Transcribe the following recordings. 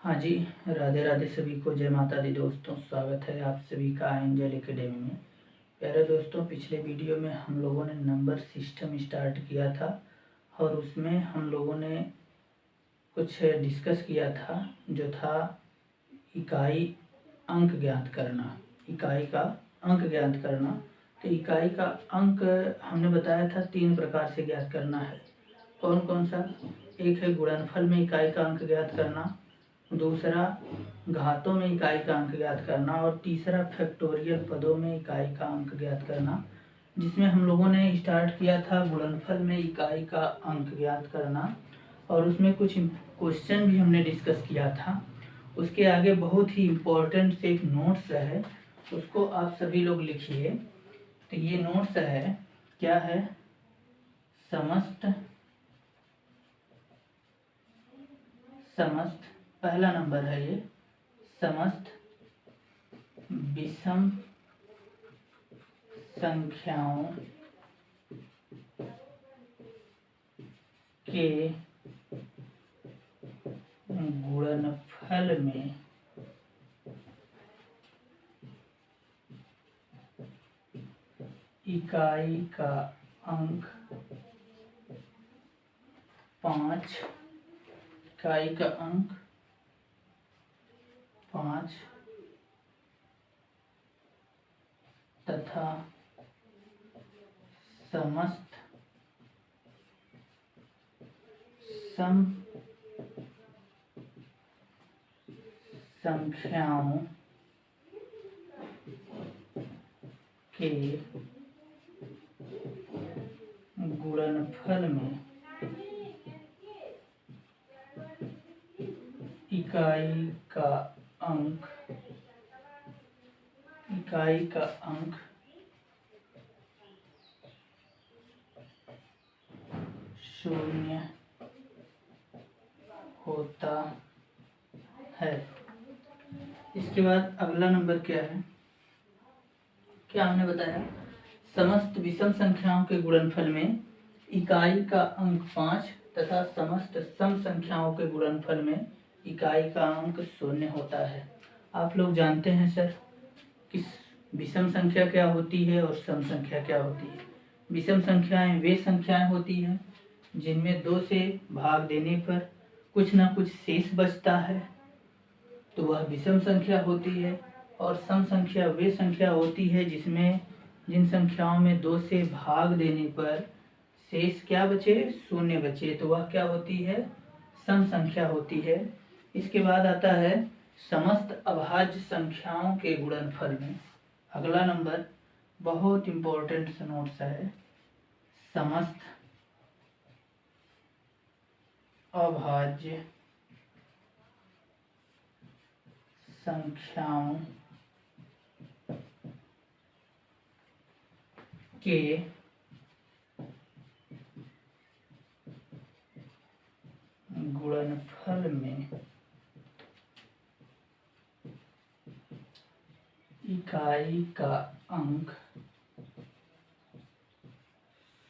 हाँ जी, राधे राधे सभी को। जय माता दी दोस्तों, स्वागत है आप सभी का एंजल एकेडमी में। प्यारे दोस्तों, पिछले वीडियो में हम लोगों ने नंबर सिस्टम स्टार्ट किया था और उसमें हम लोगों ने कुछ डिस्कस किया था, जो था इकाई अंक ज्ञात करना। इकाई का अंक ज्ञात करना। तो इकाई का अंक हमने बताया था 3 प्रकार से ज्ञात करना है। कौन कौन सा? एक है गुणनफल में इकाई का अंक ज्ञात करना, दूसरा घातों में इकाई का अंक ज्ञात करना और तीसरा फैक्टोरियल पदों में इकाई का अंक ज्ञात करना। जिसमें हम लोगों ने स्टार्ट किया था गुणनफल में इकाई का अंक ज्ञात करना और उसमें कुछ क्वेश्चन भी हमने डिस्कस किया था। उसके आगे बहुत ही इम्पोर्टेंट से एक नोट्स है, उसको आप सभी लोग लिखिए। तो ये नोट्स है, क्या है? समस्त पहला नंबर है ये, समस्त विषम संख्याओं के गुणनफल में इकाई का अंक 5, इकाई का अंक 5 तथा समस्त सम संख्याओं के गुणनफल में इकाई का अंक 0 होता है। इसके बाद अगला नंबर क्या है? क्या हमने बताया? समस्त विषम संख्याओं के गुणनफल में इकाई का अंक 5 तथा समस्त सम संख्याओं के गुणनफल में इकाई का अंक 0 होता है। आप लोग जानते हैं सर कि विषम संख्या क्या होती है और सम संख्या क्या होती है। विषम संख्याएं वे संख्याएं होती हैं जिनमें 2 से भाग देने पर कुछ ना कुछ शेष बचता है, तो वह विषम संख्या होती है। और सम संख्या वे संख्या होती है जिसमें जिन संख्याओं में 2 से भाग देने पर शेष क्या बचे? 0 बचे, तो वह क्या होती है? सम संख्या होती है। इसके बाद आता है समस्त अभाज्य संख्याओं के गुणनफल में। अगला नंबर बहुत इंपॉर्टेंट नोट्स है, समस्त अभाज्य संख्याओं के गुणनफल में इकाई का अंक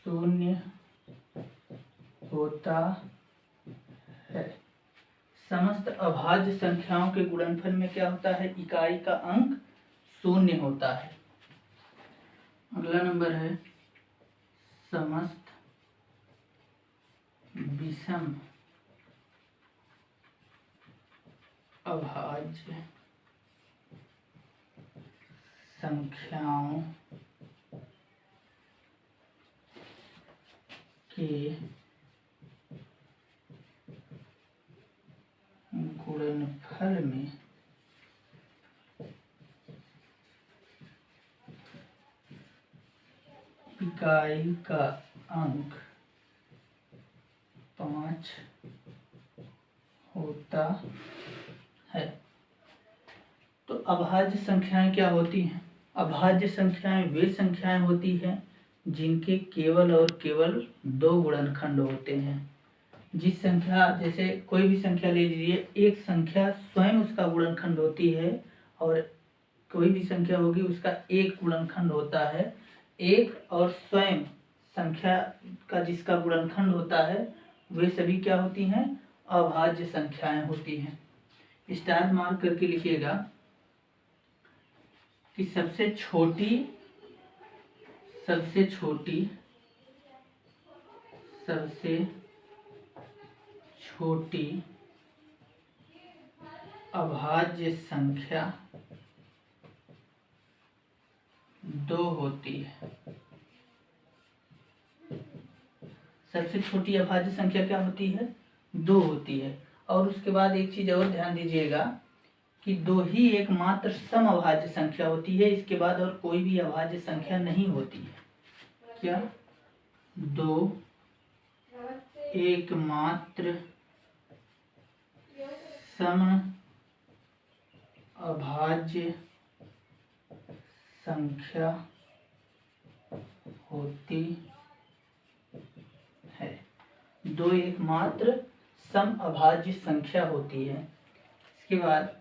0 होता है। समस्त अभाज्य संख्याओं के गुणनफल में क्या होता है? इकाई का अंक 0 होता है। अगला नंबर है समस्त विषम अभाज्य संख्याओं के गुणनफल में इकाई का अंक 5 होता है। तो अभाज्य संख्याएं क्या होती हैं? अभाज्य संख्याएं वे संख्याएं होती हैं जिनके केवल और केवल 2 गुणनखंड होते हैं। जिस संख्या, जैसे कोई भी संख्या ले लीजिए, एक संख्या स्वयं उसका गुणनखंड होती है और कोई भी संख्या होगी उसका एक गुणनखंड होता है। एक और स्वयं संख्या का जिसका गुणनखंड होता है वे सभी क्या होती हैं? अभाज्य संख्याएं होती हैं। स्टार मार्क करके लिखिएगा कि सबसे छोटी अभाज्य संख्या 2 होती है। सबसे छोटी अभाज्य संख्या क्या होती है? 2 होती है। और उसके बाद एक चीज और ध्यान दीजिएगा कि 2 ही एकमात्र सम अभाज्य संख्या होती है, इसके बाद और कोई भी अभाज्य संख्या नहीं होती है। क्या? 2 एकमात्र सम अभाज्य संख्या होती है। 2 एकमात्र सम अभाज्य संख्या होती है। इसके बाद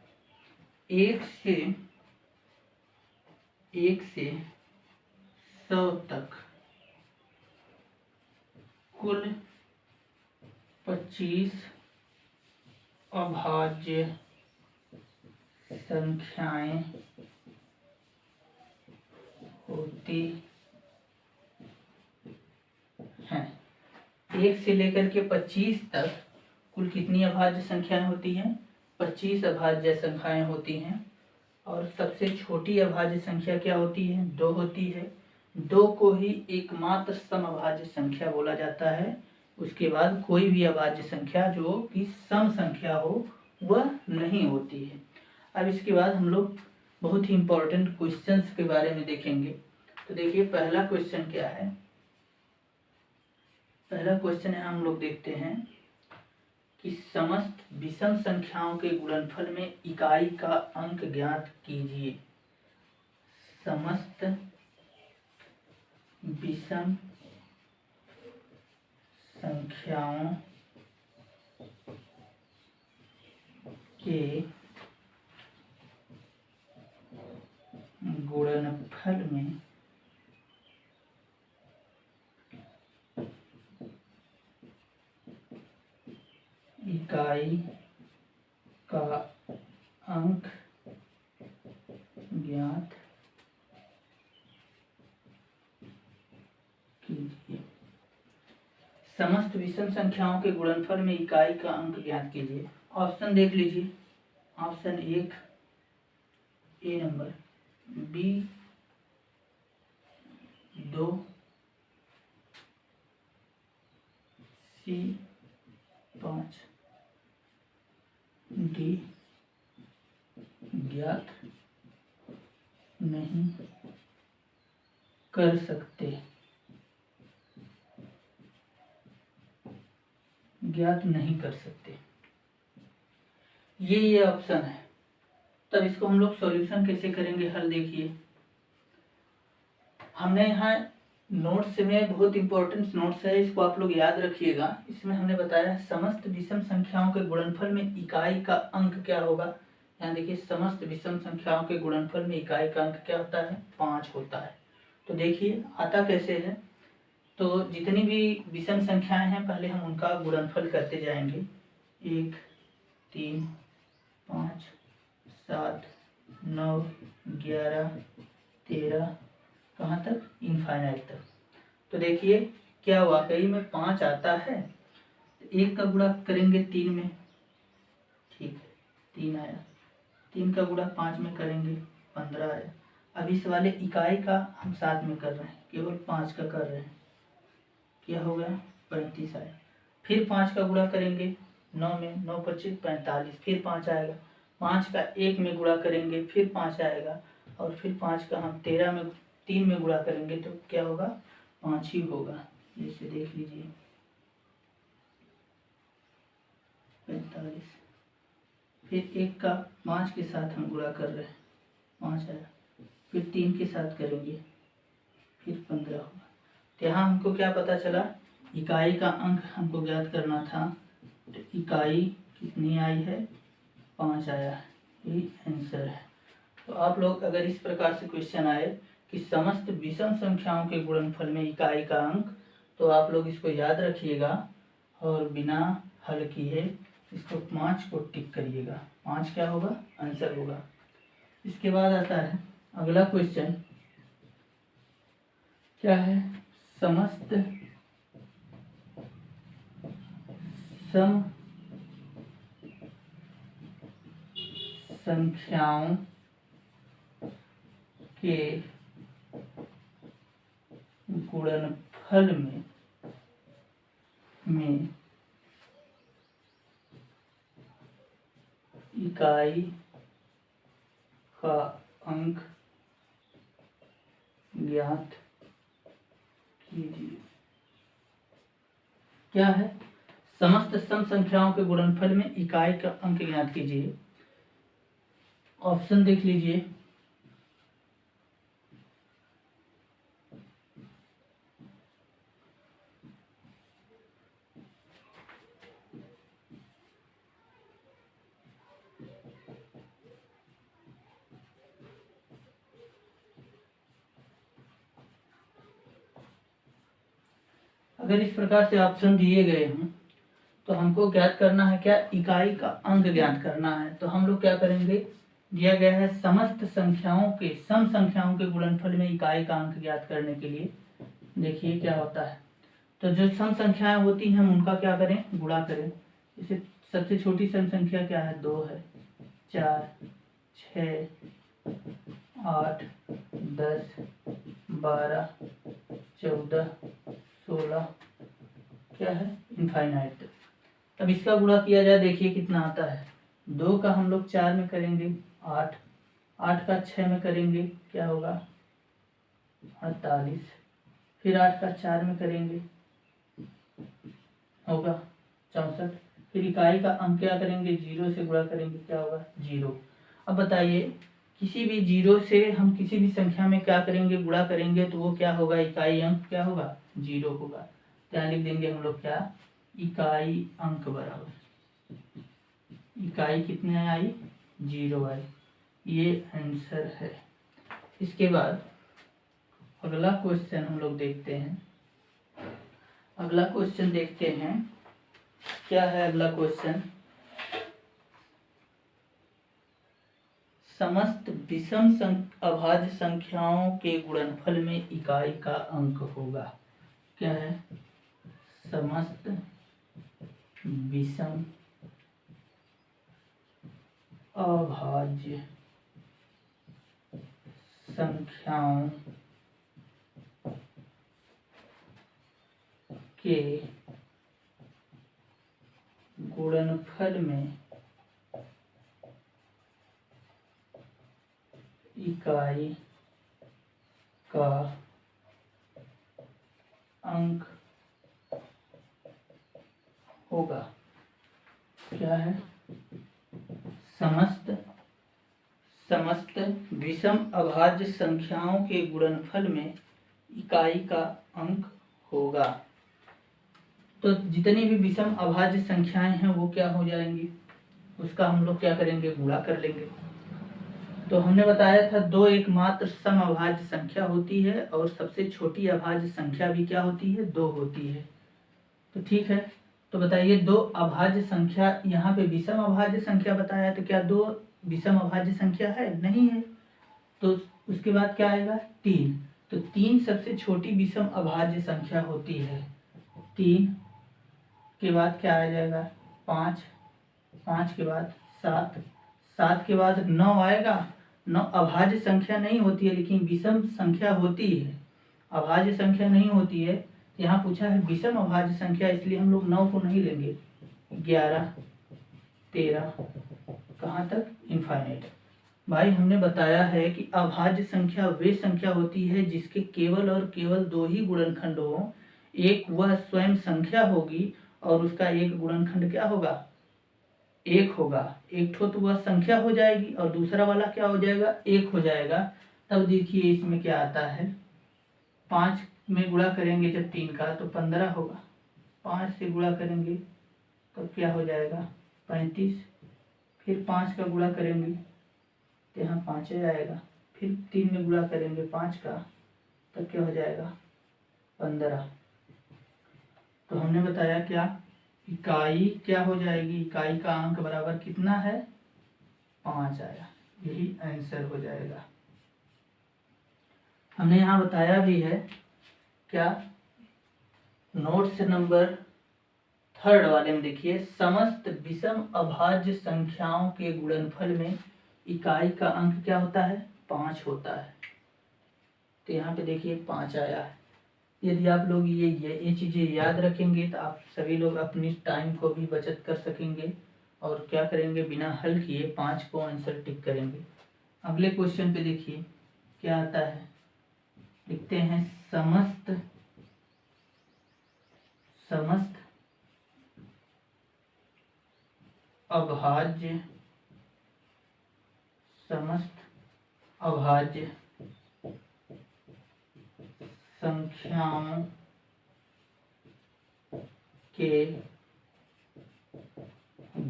1 से 100 तक कुल 25 अभाज्य संख्याएं होती हैं। 1 से लेकर के 25 तक कुल कितनी अभाज्य संख्याएं होती हैं? 25 अभाज्य संख्याएं होती हैं। और सबसे छोटी अभाज्य संख्या क्या होती है? 2 होती है। 2 को ही एकमात्र सम अभाज्य संख्या बोला जाता है। उसके बाद कोई भी अभाज्य संख्या जो कि सम संख्या हो वह नहीं होती है। अब इसके बाद हम लोग बहुत ही इंपॉर्टेंट क्वेश्चंस के बारे में देखेंगे। तो देखिए पहला क्वेश्चन क्या है। पहला क्वेश्चन है, हम लोग देखते हैं कि समस्त विषम संख्याओं के गुणनफल में इकाई का अंक ज्ञात कीजिए। समस्त विषम संख्याओं के गुणनफल में इकाई का अंक ज्ञात कीजिए। समस्त विषम संख्याओं के गुणनफल में इकाई का अंक ज्ञात कीजिए। ऑप्शन देख लीजिए। ऑप्शन 1 ए नंबर, बी 2, सी 5, डी ज्ञात नहीं कर सकते। ज्ञात नहीं कर सकते, ये ऑप्शन है। तब इसको हम लोग सॉल्यूशन कैसे करेंगे, हल देखिए। हमने यहाँ नोट्स में बहुत इंपॉर्टेंट नोट्स है, इसको आप लोग याद रखिएगा। इसमें हमने बताया है समस्त विषम संख्याओं के गुणनफल में इकाई का अंक क्या होगा। यहाँ देखिए समस्त विषम संख्याओं के गुणनफल में इकाई का अंक क्या होता है? 5 होता है। तो देखिए आता कैसे है। तो जितनी भी विषम संख्याएं हैं पहले हम उनका गुणनफल करते जाएंगे। 1, 3, 5, 7, 9, 11, 13, कहाँ तक? इनफाइनाइट तक। तो देखिए क्या वाकई में 5 आता है। 1 का गुणा करेंगे 3 में, ठीक है 3 आया। 3 का गुणा 5 में करेंगे 15 आया। अब इस वाले इकाई का हम 7 में कर रहे हैं, केवल 5 का कर रहे हैं, क्या हो गया? 35 आया। फिर 5 का गुणा करेंगे 9 में, 9 25 45, फिर 5 आएगा। 5 का 1 में गुणा करेंगे फिर 5 आएगा। और फिर 5 का हम 3 में गुणा करेंगे तो क्या होगा? 5 ही होगा। जैसे देख लीजिए 45। फिर 1 का 5 के साथ हम गुणा कर रहे हैं, 5 आया। फिर 3 के साथ करेंगे फिर 15 होगा। तो यहाँ हमको क्या पता चला? इकाई का अंक हमको ज्ञात करना था। तो इकाई कितनी आई है? 5 आया है, ये आंसर है। तो आप लोग अगर इस प्रकार से क्वेश्चन आए कि समस्त विषम संख्याओं के गुणनफल में इकाई का अंक, तो आप लोग इसको याद रखिएगा और बिना हल किए इसको 5 को टिक करिएगा, 5 क्या होगा, आंसर होगा। इसके बाद आता है अगला क्वेश्चन, क्या है, समस्त सम संख्याओं के गुणनफल में इकाई का अंक ज्ञात कीजिए। क्या है, समस्त सम संख्याओं के गुणनफल में इकाई का अंक ज्ञात कीजिए। ऑप्शन देख लीजिए, अगर इस प्रकार से ऑप्शन दिए गए हों तो हमको ज्ञात करना है क्या, इकाई का अंक ज्ञात करना है। तो हम लोग क्या करेंगे, दिया गया है समस्त संख्याओं के, सम संख्याओं के गुणनफल में इकाई का अंक ज्ञात करने के लिए देखिए क्या होता है। तो जो सम संख्याएं होती हैं हम उनका क्या करें, गुणा करें। जैसे सबसे छोटी सम संख्या क्या है, 2 है, 4, 6, 8, 10, 12, 14, 16, क्या है, इनफाइनाइट। अब इसका गुणा किया जाए, देखिए कितना आता है। 2 का हम लोग 4 में करेंगे 8, 8 का 6 में करेंगे क्या होगा, 48, फिर 8 का 4 में करेंगे होगा 64, फिर इकाई का अंक क्या करेंगे, 0 से गुणा करेंगे क्या होगा, 0। अब बताइए, किसी भी 0 से हम किसी भी संख्या में क्या करेंगे, गुणा करेंगे तो वो क्या होगा, इकाई अंक क्या होगा, 0 होगा। यहाँ लिख देंगे हम लोग क्या, इकाई अंक बराबर, इकाई कितने आई, 0 आई। ये आंसर है। इसके बाद अगला क्वेश्चन हम लोग देखते हैं। अगला क्वेश्चन देखते हैं, क्या है अगला क्वेश्चन, समस्त विषम अभाज्य संख्याओं के गुणनफल में इकाई का अंक होगा। क्या है, समस्त विषम अभाज्य संख्याओं के गुणनफल में इकाई का अंक होगा। क्या है, समस्त विषम अभाज्य संख्याओं के गुणनफल में इकाई का अंक होगा। तो जितनी भी विषम अभाज्य संख्याएं हैं वो क्या हो जाएंगी, उसका हम लोग क्या करेंगे, गुणा कर लेंगे। तो हमने बताया था 2 एकमात्र सम अभाज्य संख्या होती है और सबसे छोटी अभाज्य संख्या भी क्या होती है, 2 होती है। तो ठीक है, तो बताइए 2 अभाज्य संख्या, यहाँ पे विषम अभाज्य संख्या बताया, तो क्या 2 विषम अभाज्य संख्या है, नहीं है। तो उसके बाद क्या आएगा, 3। तो 3 सबसे छोटी विषम अभाज्य संख्या होती है। 3 के बाद क्या आ जाएगा, 5, 5 के बाद 7, 7 के बाद 9 आएगा। 9 अभाज्य संख्या नहीं होती है लेकिन विषम संख्या होती है, अभाज्य संख्या नहीं होती है। यहाँ पूछा है विषम अभाज्य संख्या, इसलिए हम लोग 9 को नहीं लेंगे। 11, 13, कहाँ तक, इनफाइनाइट। भाई हमने बताया है कि अभाज्य संख्या वे संख्या होती है जिसके केवल और केवल 2 ही गुणनखंड हो। एक वह स्वयं संख्या होगी और उसका एक गुणनखंड क्या होगा, 1 होगा। एक ठो तो वह संख्या हो जाएगी और दूसरा वाला क्या हो जाएगा, 1 हो जाएगा। तब देखिए इसमें क्या आता है, 5 में गुणा करेंगे जब 3 का तो 15 होगा। 5 से गुणा करेंगे तो क्या हो जाएगा, 35। फिर 5 का गुणा करेंगे तो यहाँ 5 आएगा। फिर 3 में गुणा करेंगे 5 का तो क्या हो जाएगा, 15। तो हमने बताया क्या, इकाई क्या हो जाएगी, इकाई का अंक बराबर कितना है, 5 आया। यही आंसर हो जाएगा। हमने यहाँ बताया भी है क्या, नोट्स नंबर 3 वाले में देखिए, समस्त विषम अभाज्य संख्याओं के गुणनफल में इकाई का अंक क्या होता है, 5 होता है। तो यहाँ पे देखिए 5 आया है। यदि आप लोग ये चीज़ें याद रखेंगे तो आप सभी लोग अपनी टाइम को भी बचत कर सकेंगे और क्या करेंगे, बिना हल किए 5 को आंसर टिक करेंगे। अगले क्वेश्चन पे देखिए क्या आता है, लिखते हैं समस्त अभाज्य संख्याओं के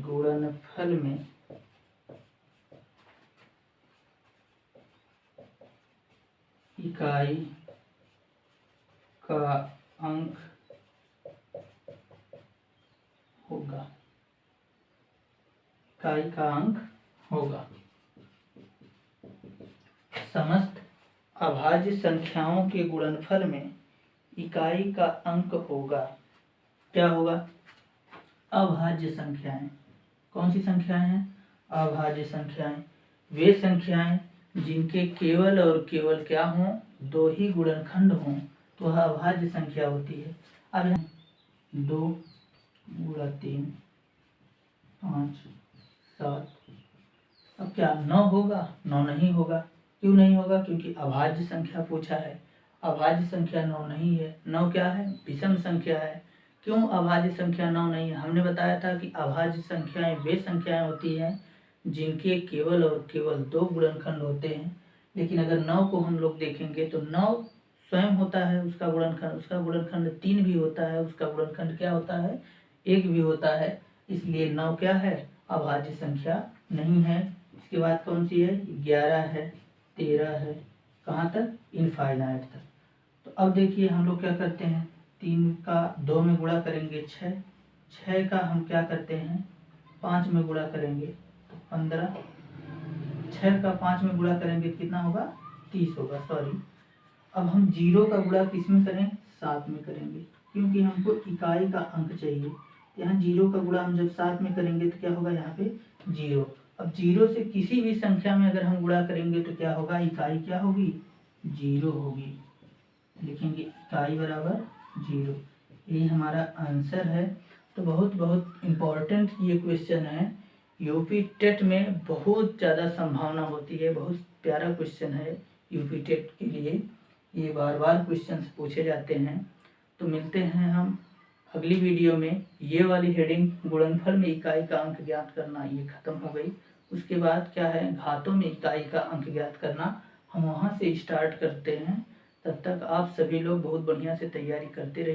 गुणनफल में इकाई का अंक होगा, इकाई का अंक होगा। समस्त अभाज्य संख्याओं के गुणनफल में इकाई का अंक होगा। क्या होगा, अभाज्य संख्याएं। कौन सी संख्याएं हैं, अभाज्य संख्याएं। वे संख्याएं जिनके केवल और केवल क्या हों, 2 ही गुणनखंड हों तो वह अभाज्य संख्या होती है। अब 2 × 3 5 7, अब क्या 9 होगा, 9 नहीं होगा। क्यों नहीं होगा, क्योंकि अभाज्य संख्या पूछा है। अभाज्य संख्या 9 नहीं है। 9 क्या है, विषम संख्या है। क्यों अभाज्य संख्या 9 नहीं है, हमने बताया था कि अभाज्य संख्याएं वे संख्याएं होती हैं जिनके केवल और केवल 2 गुणनखंड होते हैं। लेकिन अगर 9 को हम लोग देखेंगे तो 9 स्वयं होता है, उसका गुणनखंड 3 भी होता है, उसका गुणनखंड क्या होता है, 1 भी होता है। इसलिए 9 क्या है, अभाज्य संख्या नहीं है। इसके बाद कौन सी है, 11 है, 13 है, कहाँ तक, इनफाइनाइट तक। तो अब देखिए हम लोग क्या करते हैं, 3 का 2 में गुणा करेंगे 6, 6 का हम क्या करते हैं 5 में गुणा करेंगे तो 15, 6 का 5 में गुणा करेंगे कितना होगा, 30 होगा। सॉरी, अब हम 0 का गुणा किस में करें, 7 में करेंगे, क्योंकि हमको इकाई का अंक चाहिए। यहाँ 0 का गुणा हम जब 7 में करेंगे तो क्या होगा, यहाँ पे 0। अब 0 से किसी भी संख्या में अगर हम गुणा करेंगे तो क्या होगा, इकाई क्या होगी, 0 होगी। लिखेंगे इकाई बराबर 0। यही हमारा आंसर है। तो बहुत बहुत इम्पोर्टेंट ये क्वेश्चन है, यूपी टेट में बहुत ज़्यादा संभावना होती है। बहुत प्यारा क्वेश्चन है यूपी टेट के लिए, ये बार बार क्वेश्चन पूछे जाते हैं। तो मिलते हैं हम अगली वीडियो में। ये वाली हेडिंग गुणनफल में इकाई का अंक ज्ञात करना ये खत्म हो गई। उसके बाद क्या है, घातों में इकाई का अंक ज्ञात करना, हम वहाँ से स्टार्ट करते हैं। तब तक आप सभी लोग बहुत बढ़िया से तैयारी करते रहिए।